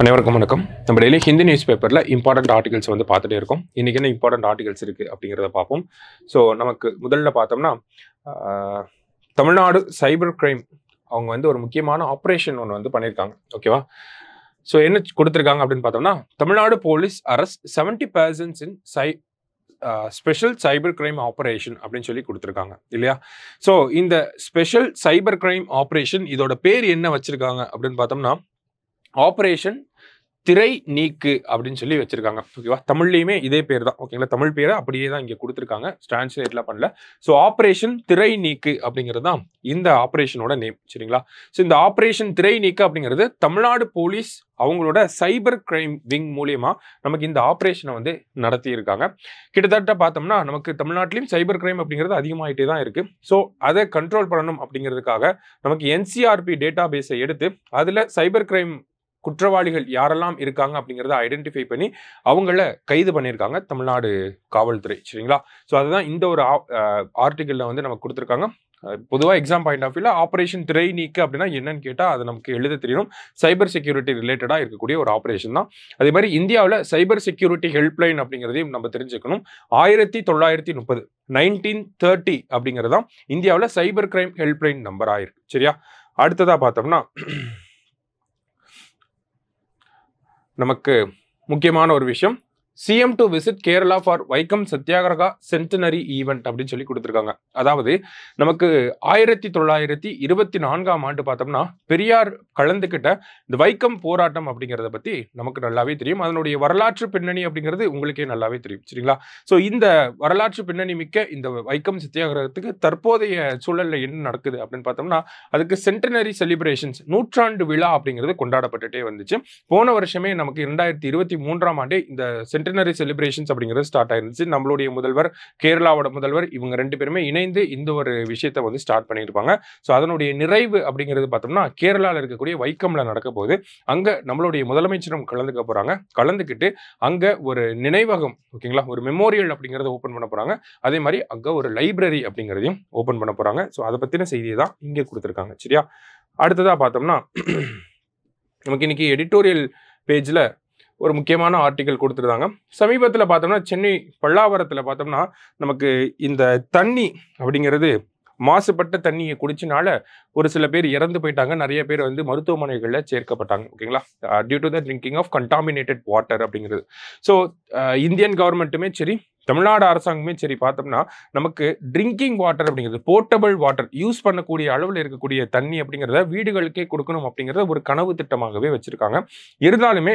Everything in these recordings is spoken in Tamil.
அனைவருக்கும் வணக்கம். நம்ம டெய்லி ஹிந்தி நியூஸ் பேப்பரில் இம்பார்ட்டன்ட் ஆர்டிகல்ஸ் வந்து பார்த்துட்டே இருக்கோம். இன்றைக்கி என்ன இம்பார்ட்டன்ட் ஆர்டிகல்ஸ் இருக்குது அப்படிங்கிறத பார்ப்போம். ஸோ நமக்கு முதல்ல பார்த்தோம்னா தமிழ்நாடு சைபர் கிரைம் அவங்க வந்து ஒரு முக்கியமான ஆப்ரேஷன் ஒன்று வந்து பண்ணியிருக்காங்க. ஓகேவா? ஸோ என்ன கொடுத்துருக்காங்க அப்படின்னு பார்த்தோம்னா, Tamil Nadu police arrest 70 persons in special cyber crime operation அப்படின்னு சொல்லி கொடுத்துருக்காங்க இல்லையா? ஸோ இந்த ஸ்பெஷல் சைபர் கிரைம் ஆப்ரேஷன் இதோட பேர் என்ன வச்சுருக்காங்க அப்படின்னு பார்த்தோம்னா, ஆப்ரேஷன் திரை நீக்கு அப்படின்னு சொல்லி வச்சிருக்காங்க. ஓகேவா? தமிழ்லையுமே இதே பேர் தான். ஓகேங்களா? தமிழ் பேரை அப்படியே தான் இங்கே கொடுத்துருக்காங்க. டிரான்ஸ்லேட்லாம் பண்ணல. ஸோ ஆப்ரேஷன் திரை நீக்கு அப்படிங்கிறது தான் இந்த ஆப்ரேஷனோட நேம். சரிங்களா? ஸோ இந்த ஆப்ரேஷன் திரை நீக்கு அப்படிங்கிறது தமிழ்நாடு போலீஸ் அவங்களோட சைபர் கிரைம் விங் மூலியமா நமக்கு இந்த ஆப்ரேஷனை வந்து நடத்தியிருக்காங்க. கிட்டத்தட்ட பார்த்தோம்னா நமக்கு தமிழ்நாட்டிலையும் சைபர் கிரைம் அப்படிங்கிறது அதிகமாகிட்டே தான் இருக்கு. ஸோ அதை கண்ட்ரோல் பண்ணணும் அப்படிங்கிறதுக்காக நமக்கு என்சிஆர்பி டேட்டா பேஸை எடுத்து அதில் சைபர் கிரைம் குற்றவாளிகள் யாரெல்லாம் இருக்காங்க அப்படிங்கிறத ஐடென்டிஃபை பண்ணி அவங்கள கைது பண்ணியிருக்காங்க தமிழ்நாடு காவல்துறை. சரிங்களா? ஸோ அதுதான் இந்த ஒரு ஆர்டிகிளில் வந்து நமக்கு கொடுத்துருக்காங்க. பொதுவாக எக்ஸாம் பாயிண்ட் ஆஃப் வியூவில் ஆப்ரேஷன் திரை நீக்கு அப்படின்னா என்னன்னு கேட்டால் அது நமக்கு எழுத தெரியணும். சைபர் செக்யூரிட்டி ரிலேட்டடாக இருக்கக்கூடிய ஒரு ஆப்ரேஷன் தான். அதே மாதிரி இந்தியாவில் சைபர் செக்யூரிட்டி ஹெல்ப்லைன் அப்படிங்கிறதையும் நம்ம தெரிஞ்சுக்கணும். 1930 1930 அப்படிங்கிறது தான் இந்தியாவில் சைபர் கிரைம் ஹெல்ப்லைன் நம்பர் ஆயிருக்கு. சரியா? அடுத்ததாக பார்த்தோம்னா நமக்கு முக்கியமான ஒரு விஷயம், CM to visit Kerala for Vaikom satyagraha centenary event அப்படின்னு சொல்லி கொடுத்துருக்காங்க. அதாவது நமக்கு 1924ஆம் ஆண்டு பார்த்தோம்னா பெரியார் கலந்துக்கிட்ட இந்த வைக்கம் போராட்டம் அப்படிங்கிறத பற்றி நமக்கு நல்லாவே தெரியும். அதனுடைய வரலாற்று பின்னணி அப்படிங்கிறது உங்களுக்கே நல்லாவே தெரியும். சரிங்களா? ஸோ இந்த வரலாற்று பின்னணி மிக்க இந்த வைக்கம் சத்தியாகிரகத்துக்கு தற்போதைய சூழலில் என்ன நடக்குது அப்படின்னு பார்த்தோம்னா, அதுக்கு சென்டினரி செலிப்ரேஷன்ஸ் நூற்றாண்டு விழா அப்படிங்கிறது கொண்டாடப்பட்டுட்டே வந்துச்சு. போன வருஷமே நமக்கு 2023ஆம் ஆண்டே இந்த சென்டினரி செலிப்ரேஷன்ஸ் அப்படிங்கிறது ஸ்டார்ட் ஆயிருந்துச்சு. நம்மளுடைய முதல்வர், கேரளாவோட முதல்வர், இவங்க 2 பேருமே இணைந்து இந்த ஒரு விஷயத்தை வந்து ஸ்டார்ட் பண்ணியிருப்பாங்க. ஸோ அதனுடைய நிறைவு அப்படிங்கிறது பார்த்தோம்னா கேரளாவில் இருக்கக்கூடிய வைக்கம்ல நடக்க போகுது. அங்கே நம்மளுடைய முதலமைச்சரும் கலந்துக்க போறாங்க. கலந்துக்கிட்டு அங்கே ஒரு நினைவகம், ஓகேங்களா, ஒரு மெமோரியல் அப்படிங்கிறத ஓப்பன் பண்ண போறாங்க. அதே மாதிரி அங்கே ஒரு லைப்ரரி அப்படிங்கிறதையும் ஓப்பன் பண்ண போறாங்க. ஸோ அதை பற்றின செய்தியை தான் இங்கே கொடுத்துருக்காங்க. சரியா? அடுத்ததாக பார்த்தோம்னா நமக்கு இன்னைக்கு எடிட்டோரியல் பேஜில் ஒரு முக்கியமான ஆர்டிகல் கொடுத்துருந்தாங்க. சமீபத்தில் பார்த்தோம்னா சென்னை பல்லாவரத்தில் பார்த்தோம்னா நமக்கு இந்த தண்ணி அப்படிங்கிறது மாசுபட்ட தண்ணியை குடிச்சனால ஒரு சில பேர் இறந்து போயிட்டாங்க. நிறைய பேர் வந்து மருத்துவமனைகளில் சேர்க்கப்பட்டாங்க. ஓகேங்களா? Due to the drinking of contaminated water அப்படிங்கிறது. ஸோ இந்தியன் கவர்மெண்ட்டுமே சரி, தமிழ்நாடு அரசாங்கமே சரி பார்த்தோம்னா நமக்கு ட்ரிங்கிங் வாட்டர் அப்படிங்கிறது, போர்ட்டபிள் வாட்டர், யூஸ் பண்ணக்கூடிய அளவில் இருக்கக்கூடிய தண்ணி அப்படிங்கிறத வீடுகளுக்கே கொடுக்கணும் அப்படிங்கிறத ஒரு கனவு திட்டமாகவே வச்சிருக்காங்க. இருந்தாலுமே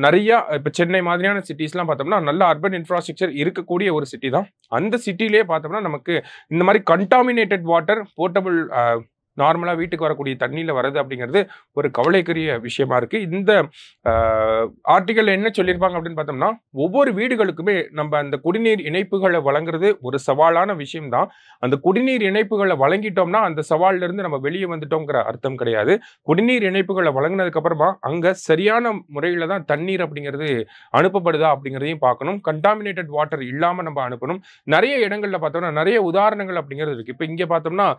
நிறையா இப்போ சென்னை மாதிரியான சிட்டிஸ்லாம் பார்த்தோம்னா நல்ல அர்பன் இன்ஃப்ராஸ்ட்ரக்சர் இருக்கக்கூடிய ஒரு சிட்டி தான். அந்த சிட்டிலேயே பார்த்தோம்னா நமக்கு இந்த மாதிரி கண்டாமினேட்டட் வாட்டர், போர்ட்டபிள் நார்மலாக வீட்டுக்கு வரக்கூடிய தண்ணியில் வருது அப்படிங்கிறது ஒரு கவலைக்குரிய விஷயமா இருக்கு. இந்த ஆர்டிகல் என்ன சொல்லியிருப்பாங்க அப்படின்னு பார்த்தோம்னா, ஒவ்வொரு வீடுகளுக்குமே நம்ம அந்த குடிநீர் இணைப்புகளை வழங்குறது ஒரு சவாலான விஷயம்தான். அந்த குடிநீர் இணைப்புகளை வழங்கிட்டோம்னா அந்த சவால்ல இருந்து நம்ம வெளியே வந்துட்டோங்கிற அர்த்தம் கிடையாது. குடிநீர் இணைப்புகளை வழங்கினதுக்கு அப்புறமா அங்கே சரியான முறையில் தான் தண்ணீர் அப்படிங்கிறது அனுப்பப்படுதா அப்படிங்கிறதையும் பார்க்கணும். கண்டாமினேட்டட் வாட்டர் இல்லாமல் நம்ம அனுப்பணும். நிறைய இடங்கள்ல பார்த்தோம்னா நிறைய உதாரணங்கள் அப்படிங்கிறது இருக்கு. இப்போ இங்கே பார்த்தோம்னா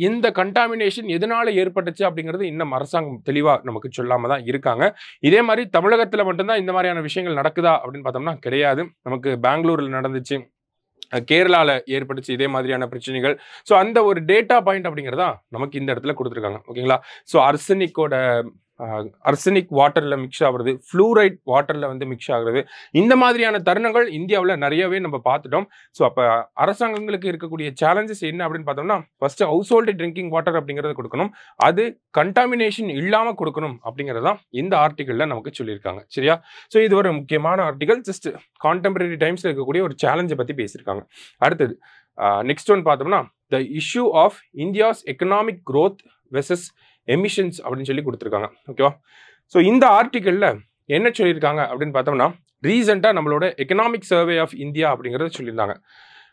இந்த கண்டாமினேஷன் எதனால ஏற்பட்டுச்சு அப்படிங்கிறது இன்னும் அரசாங்கம் தெளிவா நமக்கு சொல்லாம தான் இருக்காங்க. இதே மாதிரி தமிழகத்துல மட்டும்தான் இந்த மாதிரியான விஷயங்கள் நடக்குதா அப்படின்னு பார்த்தோம்னா கிடையாது. நமக்கு பெங்களூர்ல நடந்துச்சு, கேரளால ஏற்பட்டுச்சு இதே மாதிரியான பிரச்சனைகள். ஸோ அந்த ஒரு டேட்டா பாயிண்ட் அப்படிங்கிறதா நமக்கு இந்த இடத்துல கொடுத்துருக்காங்க. ஓகேங்களா? ஸோ அர்சனிக் வாட்டர்ல மிக்ஸ் ஆகுறது, ஃப்ளூரைட் வாட்டர்ல வந்து மிக்ஸ் ஆகுறது, இந்த மாதிரியான தருணங்கள் இந்தியாவில் நிறையவே நம்ம பார்த்துட்டோம். ஸோ அப்போ அரசாங்கங்களுக்கு இருக்கக்கூடிய சேலஞ்சஸ் என்ன அப்படின்னு பார்த்தோம்னா, first house hold drinking water அப்படிங்கிறத கொடுக்கணும். அது கண்டாமினேஷன் இல்லாமல் கொடுக்கணும் அப்படிங்கிறதான் இந்த ஆர்டிகல்ல நமக்கு சொல்லியிருக்காங்க. சரியா? ஸோ இது ஒரு முக்கியமான ஆர்டிகல். ஜஸ்ட் கான்டெம்பரரி டைம்ஸ்ல இருக்கக்கூடிய ஒரு சேலஞ்சை பற்றி பேசியிருக்காங்க. அடுத்தது நெக்ஸ்ட் ஒன் பார்த்தோம்னா, the issue of India's economic growth versus emissions அப்படின்னு சொல்லி கொடுத்துருக்காங்க. ஓகேவா? ஸோ இந்த ஆர்டிக்கலில் என்ன சொல்லியிருக்காங்க அப்படின்னு பார்த்தோம்னா, ரீசெண்டாக நம்மளோட எக்கனாமிக் சர்வே ஆஃப் இந்தியா அப்படிங்கிறத சொல்லியிருந்தாங்க.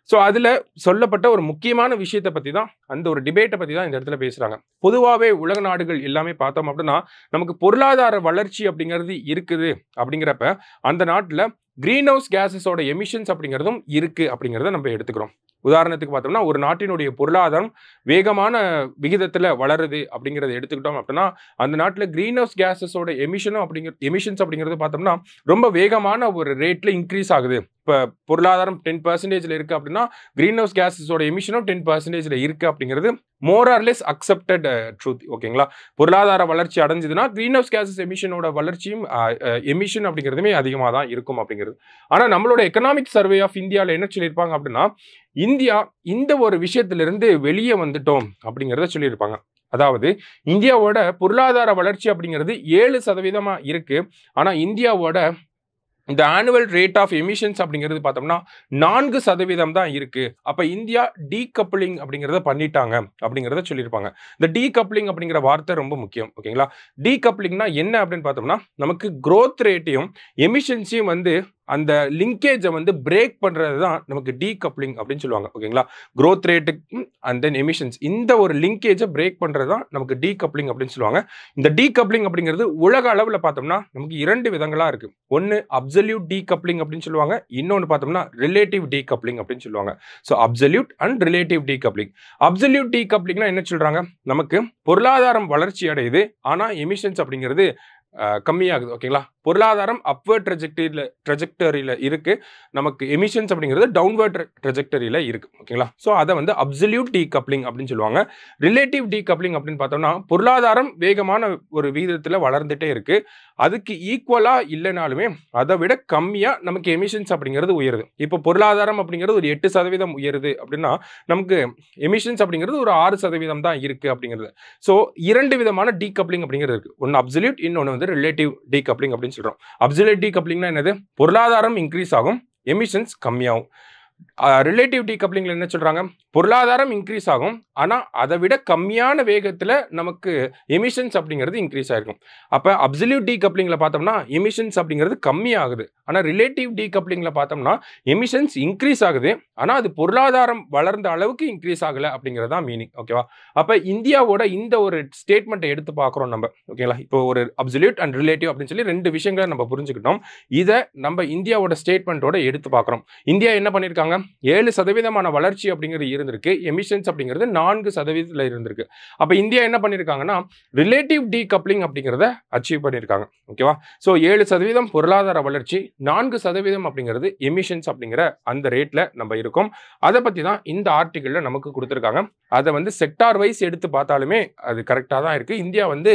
ஸோ அதில் சொல்லப்பட்ட ஒரு முக்கியமான விஷயத்தை பற்றி தான், அந்த ஒரு டிபேட்டை பற்றி தான் இந்த இடத்துல பேசுகிறாங்க. பொதுவாகவே உலக நாடுகள் எல்லாமே பார்த்தோம் அப்படின்னா நமக்கு பொருளாதார வளர்ச்சி அப்படிங்கிறது இருக்குது. அப்படிங்கிறப்ப அந்த நாட்டில் கிரீன் ஹவுஸ் கேஸஸோட எமிஷன்ஸ் அப்படிங்கிறதும் இருக்குது அப்படிங்கிறத நம்ம எடுத்துக்கிறோம். உதாரணத்துக்கு பார்த்தோம்னா ஒரு நாட்டினுடைய பொருளாதாரம் வேகமான விகிதத்தில் வளருது அப்படிங்கிறத எடுத்துக்கிட்டோம் அப்படின்னா அந்த நாட்டில் கிரீன் ஹவுஸ் கேஸஸோட எமிஷன்ஸ் அப்படிங்கிறது பார்த்தோம்னா ரொம்ப வேகமான ஒரு ரேட்ல இன்க்ரீஸ் ஆகுது. இப்போ பொருளாதாரம் 10% இருக்கு அப்படின்னா கிரீன் ஹவுஸ் கேஸஸோட எமிஷனும் 10% இருக்கு அப்படிங்கிறது more or less accepted truth. ஓகேங்களா, பொருளாதார வளர்ச்சி அடைஞ்சதுன்னா கிரீன் ஹவுஸ் கேஸஸ் எமிஷனோட வளர்ச்சியும் எமிஷன் அப்படிங்கிறதுமே அதிகமாக தான் இருக்கும் அப்படிங்கிறது. ஆனால் நம்மளோட எக்கனாமிக் சர்வே ஆஃப் இந்தியாவில் என்ன சொல்லியிருப்பாங்க அப்படின்னா இந்தியா இந்த ஒரு விஷயத்திலிருந்து வெளியே வந்துட்டோம் அப்படிங்கிறத சொல்லியிருப்பாங்க. அதாவது இந்தியாவோட பொருளாதார வளர்ச்சி அப்படிங்கிறது 7% இருக்கு. ஆனால் இந்தியாவோட இந்த ஆனுவல் ரேட் ஆஃப் எமிஷன்ஸ் அப்படிங்கிறது பார்த்தோம்னா 4% தான் இருக்கு. அப்ப இந்தியா டீகப்ளிங் அப்படிங்கிறத பண்ணிட்டாங்க அப்படிங்கிறத சொல்லியிருப்பாங்க. இந்த டீகப்ளிங் அப்படிங்கிற வார்த்தை ரொம்ப முக்கியம். ஓகேங்களா, டீகப்ளிங்னா என்ன அப்படின்னு பார்த்தோம்னா நமக்கு growth ரேட்டையும் எமிஷன்ஸையும் வந்து அந்த லிங்கேஜை வந்து பிரேக் பண்றது தான் நமக்கு டீகப்ளிங் அப்படின்னு சொல்லுவாங்க. ஓகேங்களா, growth ரேட்டுக்கும் அண்ட் தென் எமிஷன்ஸ் இந்த ஒரு லிங்கேஜை பிரேக் பண்றது தான் நமக்கு டீகப்ளிங் அப்படின்னு சொல்லுவாங்க. இந்த டீகப்ளிங் அப்படிங்கிறது உலக அளவில் பார்த்தோம்னா நமக்கு 2 விதங்களா இருக்கு. ஒன்று அப்சல்யூட் டீகப்ளிங் அப்படின்னு சொல்லுவாங்க, இன்னொன்று பார்த்தோம்னா ரிலேட்டிவ் டீகப்ளிங் அப்படின்னு சொல்லுவாங்க. So absolute and relative decoupling. Absolute டீகப்ளிங்னா என்ன சொல்றாங்க, நமக்கு பொருளாதாரம் வளர்ச்சி அடையுது ஆனா எமிஷன்ஸ் அப்படிங்கிறது கம்மியாகுது. ஓகேங்களா, பொருளாதாரம் அப்வர்ட் ட்ரெஜெக்டரியில இருக்கு, நமக்கு எமிஷன்ஸ் அப்படிங்கிறது டவுன்வர்ட் ட்ரெஜெக்டரியில இருக்கு. ஓகேங்களா, ஸோ அதை வந்து அப்சல்யூட் டீகப்ளிங் அப்படின்னு சொல்லுவாங்க. ரிலேட்டிவ் டீகப்ளிங் அப்படின்னு பார்த்தோம்னா பொருளாதாரம் வேகமான ஒரு விகிதத்தில் வளர்ந்துட்டே இருக்கு, அதுக்கு ஈக்குவலா இல்லைனாலுமே அதை விட கம்மியா நமக்கு எமிஷன்ஸ் அப்படிங்கிறது உயருது. இப்போ பொருளாதாரம் அப்படிங்கிறது ஒரு 8% உயருது அப்படின்னா நமக்கு எமிஷன்ஸ் அப்படிங்கிறது ஒரு 6% தான் இருக்கு அப்படிங்கிறது. ஸோ 2 விதமான டீகப்ளிங் அப்படிங்கிறது இருக்கு. ஒன்று அப்சல்யூட், இன்னொன்று வந்து ரிலேட்டிவ் டீகப்ளிங் அப்படின்னு சொல்றோம். அப்சல்யூட் டீகப்ளிங்னா என்னது, பொருளாதாரம் இன்க்ரீஸ் ஆகும், எமிஷன்ஸ் கம்மியாகும். ரிலேட்டிவ் டீகப்ளிங்ல என்ன சொல்றாங்க, பொருளாதாரம் இன்க்ரீஸ் ஆகும் ஆனா அதை விட கம்மியான வேகத்துல நமக்கு எமிஷன்ஸ் அப்படிங்கிறது இன்க்ரீஸ் ஆயிருக்கும். அப்ப அப்சல்யூட் டீகப்ளிங்ல பார்த்தோம்னா எமிஷன்ஸ் அப்படிங்கிறது கம்மி ஆகுது, ஆனா ரிலேட்டிவ் டீகப்ளிங்ல பார்த்தோம்னா எமிஷன்ஸ் இன்க்ரீஸ் ஆகுது ஆனா அது பொருளாதாரம் வளர்ந்த அளவுக்கு இன்க்ரீஸ் ஆகல அப்படிங்கிறது தான் மீனிங். ஓகேவா, அப்ப இந்தியாவோட இந்த ஒரு ஸ்டேட்மெண்ட்டை எடுத்து பார்க்குறோம் நம்ம. ஓகேங்களா, இப்போ ஒரு அப்சல்யூட் அண்ட் ரிலேட்டிவ் அப்படின்னு சொல்லி 2 விஷயங்களை நம்ம புரிஞ்சுக்கிட்டோம். இதை நம்ம இந்தியாவோட ஸ்டேட்மெண்ட்டோட எடுத்து பார்க்குறோம். இந்தியா என்ன பண்ணியிருக்காங்க, 7% வளர்ச்சி அப்படிங்கிறது இருந்திருக்கு, எமிஷன்ஸ் அப்படிங்கிறது 4% இருந்திருக்கு. அப்ப இந்தியா என்ன பண்ணிருக்காங்கன்னா ரிலேட்டிவ் டீகப்ளிங் அப்படிங்கிறத அச்சீவ் பண்ணிருக்காங்க. ஓகேவா, சோ 7% பொருளாதார வளர்ச்சி, 4% அப்படிங்கிறது எமிஷன்ஸ் அப்படிங்கிற அந்த ரேட்ல நம்ம இருக்கோம். அதை பத்தி தான் இந்த ஆர்டிகிள்ல நமக்கு கொடுத்திருக்காங்க. அதை வந்து செக்டார் வைஸ் எடுத்து பார்த்தாலுமே அது கரெக்டா தான் இருக்கு. இந்தியா வந்து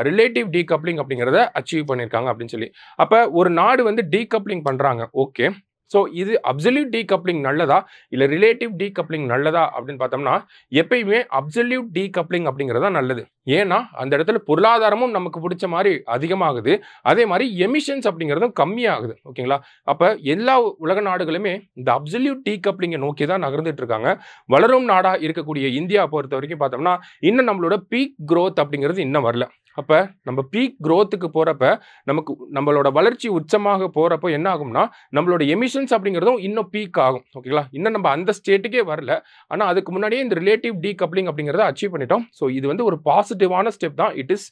ரிலேட்டிவ் டீகப்ளிங் அப்படிங்கிறத அச்சீவ் பண்ணிருக்காங்க அப்படின்னு சொல்லி. அப்ப ஒரு நாடு வந்து டீகப்ளிங் பண்றாங்க, ஓகே, ஸோ இது அப்சல்யூட் டீகப்ளிங் நல்லதா இல்லை ரிலேட்டிவ் டீகப்ளிங் நல்லதா அப்படின்னு பார்த்தோம்னா எப்பயுமே அப்சல்யூட் டீகப்ளிங் அப்படிங்கிறதா நல்லது. ஏன்னா அந்த இடத்துல பொருளாதாரமும் நமக்கு பிடிச்ச மாதிரி அதிகமாகுது, அதே மாதிரி எமிஷன்ஸ் அப்படிங்கிறதும் கம்மியாகுது. ஓகேங்களா, அப்போ எல்லா உலக நாடுகளுமே இந்த அப்சல்யூட் டீகப்ளிங்கை நோக்கி தான் நகர்ந்துட்டு இருக்காங்க. வளரும் நாடாக இருக்கக்கூடிய இந்தியா பொறுத்த வரைக்கும் பார்த்தோம்னா இன்னும் நம்மளோட பீக் growth அப்படிங்கிறது இன்னும் வரல. அப்போ நம்ம பீக் growthக்கு போகிறப்ப நமக்கு நம்மளோட வளர்ச்சி உச்சமாக போகிறப்போ என்ன ஆகும்னா நம்மளோட எமிஷன்ஸ் அப்படிங்கிறதும் இன்னும் பீக் ஆகும். ஓகேங்களா, இன்னும் நம்ம அந்த ஸ்டேட்டுக்கே வரல, ஆனால் அதுக்கு முன்னாடியே இந்த ரிலேட்டிவ் டீகப்ளிங் அப்படிங்கிறத அச்சீவ் பண்ணிட்டோம். ஸோ இது வந்து ஒரு பாசிட்டிவான ஸ்டெப் தான். இட் இஸ்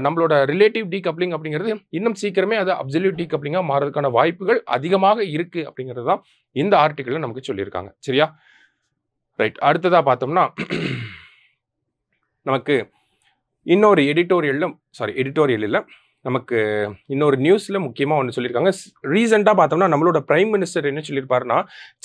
நம்மளோட ரிலேட்டிவ் டீகப்ளிங் அப்படிங்கிறது இன்னும் சீக்கிரமே அது அப்சல்யூட் டீகப்ளிங்காக மாறதுக்கான வாய்ப்புகள் அதிகமாக இருக்கு அப்படிங்கிறது தான் இந்த ஆர்டிகிளில் நமக்கு சொல்லியிருக்காங்க. சரியா, ரைட். அடுத்ததாக பார்த்தோம்னா நமக்கு இன்னொரு எடிட்டோரியல் இல்லை, நமக்கு இன்னொரு நியூஸில் முக்கியமாக ஒன்று சொல்லியிருக்காங்க. ரீசெண்டாக பார்த்தோம்னா நம்மளோட பிரைம் மினிஸ்டர் என்ன சொல்லியிருப்பாருன்னா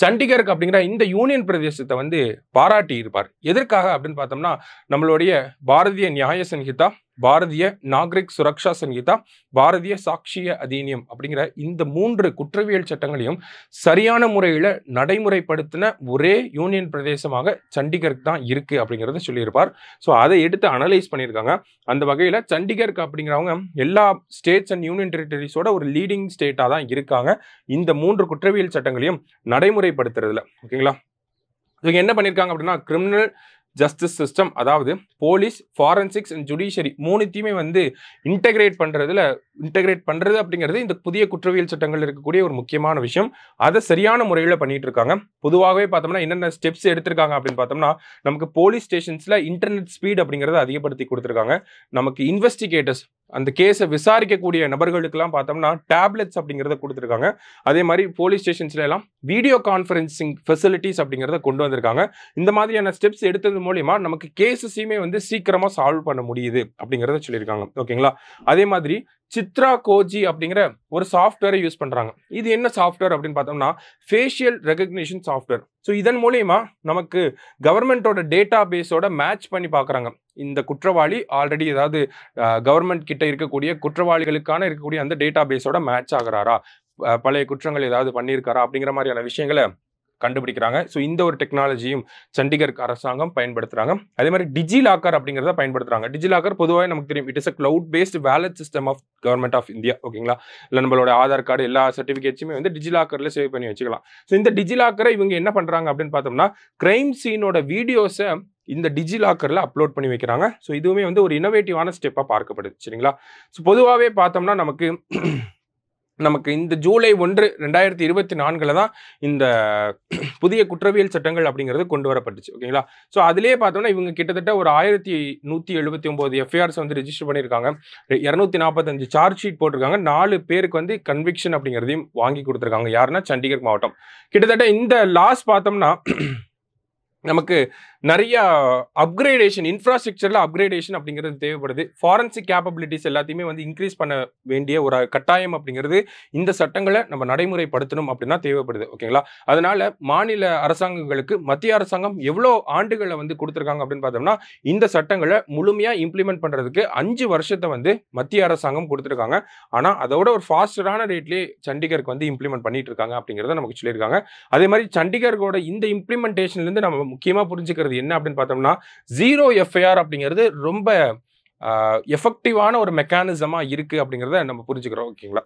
சண்டிகருக்கு அப்படிங்கிற இந்த யூனியன் பிரதேசத்தை வந்து பாராட்டி இருப்பார். எதற்காக அப்படின்னு பார்த்தோம்னா நம்மளுடைய பாரதிய நியாய சன்ஹிதா, பாரதிய நாகரிக் சுரக்ஷா சன்ஹிதா, பாரதிய சாட்சிய அதிநியம் அப்படிங்கிற இந்த 3 குற்றவியல் சட்டங்களையும் சரியான முறையில் நடைமுறைப்படுத்தின ஒரே யூனியன் பிரதேசமாக சண்டிகருக்கு தான் இருக்கு அப்படிங்கிறத சொல்லியிருப்பார். ஸோ அதை எடுத்து அனலைஸ் பண்ணியிருக்காங்க. அந்த வகையில் சண்டிகருக்கு அப்படிங்கிறவங்க எல்லா ஸ்டேட்ஸ் அண்ட் யூனியன் டெரிட்டரிஸோட ஒரு லீடிங் ஸ்டேட்டாக தான் இருக்காங்க இந்த 3 குற்றவியல் சட்டங்களையும் நடைமுறைப்படுத்துறதுல. ஓகேங்களா, இவங்க என்ன பண்ணியிருக்காங்க அப்படின்னா கிரிமினல் ஜஸ்டிஸ் சிஸ்டம், அதாவது போலீஸ், ஃபாரன்சிக்ஸ் அண்ட் ஜுடிஷியரி 3த்தையுமே வந்து இன்டெகிரேட் பண்ணுறது அப்படிங்கிறது இந்த புதிய குற்றவியல் சட்டங்கள் இருக்கக்கூடிய ஒரு முக்கியமான விஷயம். அதை சரியான முறையில் பண்ணிட்டு இருக்காங்க. பொதுவாகவே பார்த்தோம்னா என்னென்ன ஸ்டெப்ஸ் எடுத்திருக்காங்க அப்படின்னு பார்த்தோம்னா நமக்கு போலீஸ் ஸ்டேஷன்ஸில் இன்டர்நெட் ஸ்பீட் அப்படிங்கிறத அதிகப்படுத்தி கொடுத்துருக்காங்க. நமக்கு இன்வெஸ்டிகேட்டர்ஸ் அந்த கேஸை விசாரிக்கக்கூடிய நபர்களுக்கெல்லாம் பார்த்தோம்னா டேப்லெட்ஸ் அப்படிங்கிறத கொடுத்துருக்காங்க. அதே மாதிரி போலீஸ் ஸ்டேஷன்ஸ்ல எல்லாம் வீடியோ கான்ஃபரன்சிங் ஃபெசிலிட்டிஸ் அப்படிங்கிறத கொண்டு வந்திருக்காங்க. இந்த மாதிரியான ஸ்டெப்ஸ் எடுத்தது மூலியமா நமக்கு கேஸஸையுமே வந்து சீக்கிரமா சால்வ் பண்ண முடியுது அப்படிங்கிறத சொல்லியிருக்காங்க. ஓகேங்களா? அதே மாதிரி சித்ரா கோஜி அப்படிங்கிற ஒரு சாஃப்ட்வேரை யூஸ் பண்றாங்க. இது என்ன சாஃப்ட்வேர் அப்படின்னு பார்த்தோம்னா ஃபேஷியல் ரெகக்னிஷன் சாஃப்ட்வேர். ஸோ இதன் மூலியமா நமக்கு கவர்மெண்டோட டேட்டா பேஸோட மேட்ச் பண்ணி பார்க்குறாங்க. இந்த குற்றவாளி ஆல்ரெடி ஏதாவது கவர்மெண்ட் கிட்ட இருக்கக்கூடிய குற்றவாளிகளுக்கான இருக்கக்கூடிய அந்த டேட்டா பேஸோட மேட்ச் ஆகுறாரா, பழைய குற்றங்கள் ஏதாவது பண்ணியிருக்காரா அப்படிங்கிற மாதிரியான விஷயங்களை கண்டுபிடிக்கிறாங்க. ஸோ இந்த ஒரு டெக்னாலஜியும் சண்டிகர் அரசாங்கம் பயன்படுத்துறாங்க. அதே மாதிரி டிஜிலாக்கர் அப்படிங்கிறத பயன்படுத்துறாங்க. டிஜிலாக்கர் பொதுவாக நமக்கு தெரியும், it is a cloud based wallet system of government of India. ஓகேங்களா? இல்லை நம்மளோட ஆதார் கார்டு எல்லா சர்டிஃபிகேட்ஸுமே வந்து டிஜிலாக்கர்ல சேவ் பண்ணி வச்சுக்கலாம். ஸோ இந்த டிஜிலாக்கரை இவங்க என்ன பண்றாங்க அப்படின்னு பார்த்தோம்னா கிரைம் சீனோட வீடியோஸை இந்த டிஜிலாக்கர்ல அப்லோட் பண்ணி வைக்கிறாங்க. ஸோ இதுவுமே வந்து ஒரு இன்னோவேட்டிவான ஸ்டெப்பாக பார்க்கப்படுது. சரிங்களா? ஸோ பொதுவாகவே பார்த்தோம்னா நமக்கு இந்த ஜூலை 1, 2024 தான் இந்த புதிய குற்றவியல் சட்டங்கள் அப்படிங்கிறது கொண்டு வரப்பட்டுச்சு. ஓகேங்களா? ஸோ அதிலே பார்த்தோம்னா இவங்க கிட்டத்தட்ட ஒரு 1179 எஃப்ஐஆர்ஸ் வந்து ரெஜிஸ்டர் பண்ணியிருக்காங்க. 245 சார்ஜ் ஷீட் போட்டிருக்காங்க. 4 பேருக்கு வந்து கன்விக்ஷன் அப்படிங்கிறதையும் வாங்கி கொடுத்துருக்காங்க. யாருன்னா சண்டிகர் மாவட்டம். கிட்டத்தட்ட இந்த லாஸ் பார்த்தோம்னா நமக்கு நிறைய அப்கிரேடேஷன், இன்ஃப்ராஸ்ட்ரக்சர்ல அப்கிரேடேஷன் அப்படிங்கிறது தேவைப்படுது. ஃபாரன்சிக் கேப்பபிலிட்டிஸ் எல்லாத்தையுமே வந்து இன்க்ரீஸ் பண்ண வேண்டிய ஒரு கட்டாயம் அப்படிங்கிறது இந்த சட்டங்களை நம்ம நடைமுறைப்படுத்தணும் அப்படின்னா தேவைப்படுது. ஓகேங்களா? அதனால மாநில அரசாங்கங்களுக்கு மத்திய அரசாங்கம் எவ்வளோ ஆண்டுகளை வந்து கொடுத்துருக்காங்க அப்படின்னு பார்த்தோம்னா இந்த சட்டங்களை முழுமையா இம்ப்ளிமெண்ட் பண்றதுக்கு 5 வருஷத்தை வந்து மத்திய அரசாங்கம் கொடுத்துருக்காங்க. ஆனால் அதோட ஒரு ஃபாஸ்டரான ரேட்லேயே சண்டிகருக்கு வந்து இம்ப்ளிமெண்ட் பண்ணிட்டு இருக்காங்க அப்படிங்கிறத நமக்கு சொல்லியிருக்காங்க. அதே மாதிரி சண்டிகரோட இந்த இம்ப்ளிமெண்டேஷன்லேருந்து நம்ம முக்கியமாக புரிஞ்சுக்கிறது என்ன அப்படின்னு பார்த்தோம்னா ஜீரோ எஃப்ஐஆர் அப்படிங்கிறது ரொம்ப எஃபெக்டிவான ஒரு மெக்கானிசமா இருக்கு அப்படிங்கிறத நம்ம புரிஞ்சுக்கிறோம். ஓகேங்களா?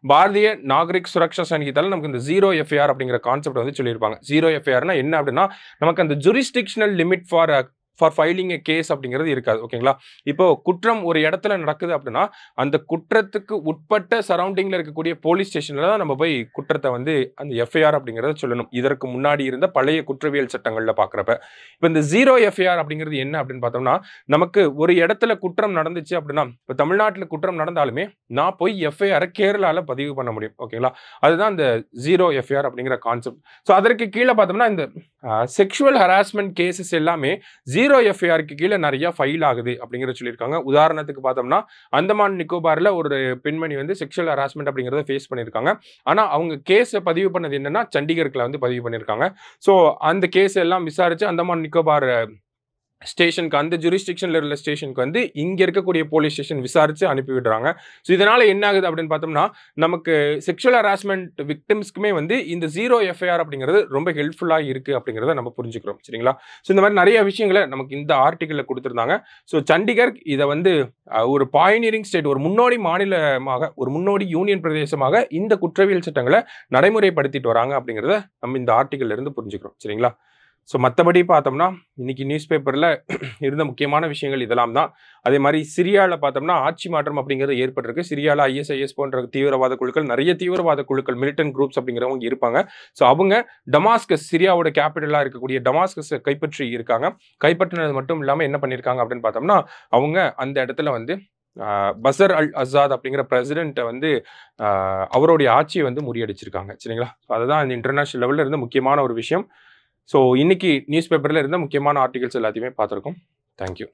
பாரதிய நாகரிக் சுரக்ஷா சங்கீதால நமக்கு இந்த ஜீரோ எஃப்ஐஆர் அப்படிங்கிற கான்செப்ட் வந்து சொல்லியிருப்பாங்க. ஜீரோ எஃப்ஐஆர்னா என்ன அப்படின்னா நமக்கு அந்த jurisdictional limit for filing a case அப்படிங்கிறது இருக்காது. ஓகேங்களா? இப்போ குற்றம் ஒரு இடத்துல நடக்குது அப்படின்னா அந்த குற்றத்துக்கு உட்பட்ட சரௌண்டிங்ல இருக்கக்கூடிய போலீஸ் ஸ்டேஷன்ல தான் நம்ம போய் குற்றத்தை வந்து அந்த எஃப்ஐஆர் அப்படிங்கிறத சொல்லணும். இதற்கு முன்னாடி இருந்த பழைய குற்றவியல் சட்டங்கள்ல பாக்குறப்ப இப்போ இந்த ஜீரோ எஃப்ஐஆர் அப்படிங்கிறது என்ன அப்படின்னு பார்த்தோம்னா நமக்கு ஒரு இடத்துல குற்றம் நடந்துச்சு அப்படின்னா இப்போ தமிழ்நாட்டில் குற்றம் நடந்தாலுமே நான் போய் எஃப்ஐஆரை கேரளால பதிவு பண்ண முடியும். ஓகேங்களா? அதுதான் இந்த ஜீரோ எஃப்ஐஆர் அப்படிங்கிற கான்செப்ட். ஸோ அதற்கு கீழே பார்த்தோம்னா இந்த செக்ஷுவல் ஹராஸ்மெண்ட் கேசஸ் எல்லாமே ஜீரோ எஃப்ஐஆருக்கு கீழே நிறைய ஃபைல் ஆகுது அப்படிங்கிறத சொல்லியிருக்காங்க. உதாரணத்துக்கு பார்த்தோம்னா அந்தமான் நிக்கோபார்ல ஒரு பெண்மணி வந்து செக்ஷுவல் ஹராஸ்மெண்ட் அப்படிங்கிறத ஃபேஸ் பண்ணியிருக்காங்க. ஆனால் அவங்க கேஸை பதிவு பண்ணது என்னன்னா சண்டிகர்ல வந்து பதிவு பண்ணியிருக்காங்க. ஸோ அந்த கேஸ் எல்லாம் விசாரிச்சு அந்தமான் நிக்கோபார் ஸ்டேஷனுக்கு அந்த ஜூரிஸ்டிக்ஷன்ல உள்ள ஸ்டேஷனுக்கு வந்து இங்க இருக்கக்கூடிய போலீஸ் ஸ்டேஷன் விசாரிச்சு அனுப்பி விடுறாங்க. ஸோ இதனால என்ன ஆகுது அப்படின்னு பார்த்தோம்னா நமக்கு செக்ஷுவல் ஹராஸ்மெண்ட் விக்டிம்ஸ்க்குமே வந்து இந்த ஜீரோ எஃப்ஐஆர் அப்படிங்கிறது ரொம்ப ஹெல்ப்ஃபுல்லாக இருக்கு அப்படிங்கிறத நம்ம புரிஞ்சுக்கிறோம். சரிங்களா? ஸோ இந்த மாதிரி நிறைய விஷயங்களை நமக்கு இந்த ஆர்டிக்கல்ல கொடுத்துருந்தாங்க. ஸோ சண்டிகர் இதை வந்து ஒரு பாயனியரிங் ஸ்டேட், ஒரு முன்னோடி மாநிலமாக, ஒரு முன்னோடி யூனியன் பிரதேசமாக இந்த குற்றவியல் சட்டங்களை நடைமுறைப்படுத்திட்டு வராங்க அப்படிங்கிறத நம்ம இந்த ஆர்டிக்கல்ல இருந்து புரிஞ்சுக்கிறோம். சரிங்களா? ஸோ மற்றபடி பார்த்தோம்னா இன்னைக்கு நியூஸ் பேப்பரில் இருந்த முக்கியமான விஷயங்கள் இதெல்லாம் தான். அதே மாதிரி சிரியாவில் பார்த்தோம்னா ஆட்சி மாற்றம் அப்படிங்கிறது ஏற்பட்டிருக்கு. சிரியாவில் ISIS போன்ற தீவிரவாத குழுக்கள், நிறைய தீவிரவாத குழுக்கள், மிலிட்டன்ட் குரூப்ஸ் அப்படிங்கிறவங்க இருப்பாங்க. ஸோ அவங்க டமாஸ்கஸ், சிரியாவோட கேபிட்டலாக இருக்கக்கூடிய டமாஸ்கஸை கைப்பற்றி இருக்காங்க. கைப்பற்றினது மட்டும் இல்லாமல் என்ன பண்ணியிருக்காங்க அப்படின்னு பார்த்தோம்னா அவங்க அந்த இடத்துல வந்து பசர் அல் அசாத் அப்படிங்கிற பிரசிடென்ட்டை வந்து அவருடைய ஆட்சியை வந்து முறியடிச்சிருக்காங்க. சரிங்களா? அதுதான் இந்த இன்டர்நேஷனல் லெவலில் இருந்த முக்கியமான ஒரு விஷயம். ஸோ இன்னைக்கு நியூஸ் பேப்பரில் இருந்த முக்கியமான ஆர்டிகல்ஸ் எல்லாத்தையுமே பார்த்துருக்கோம். தேங்க்யூ.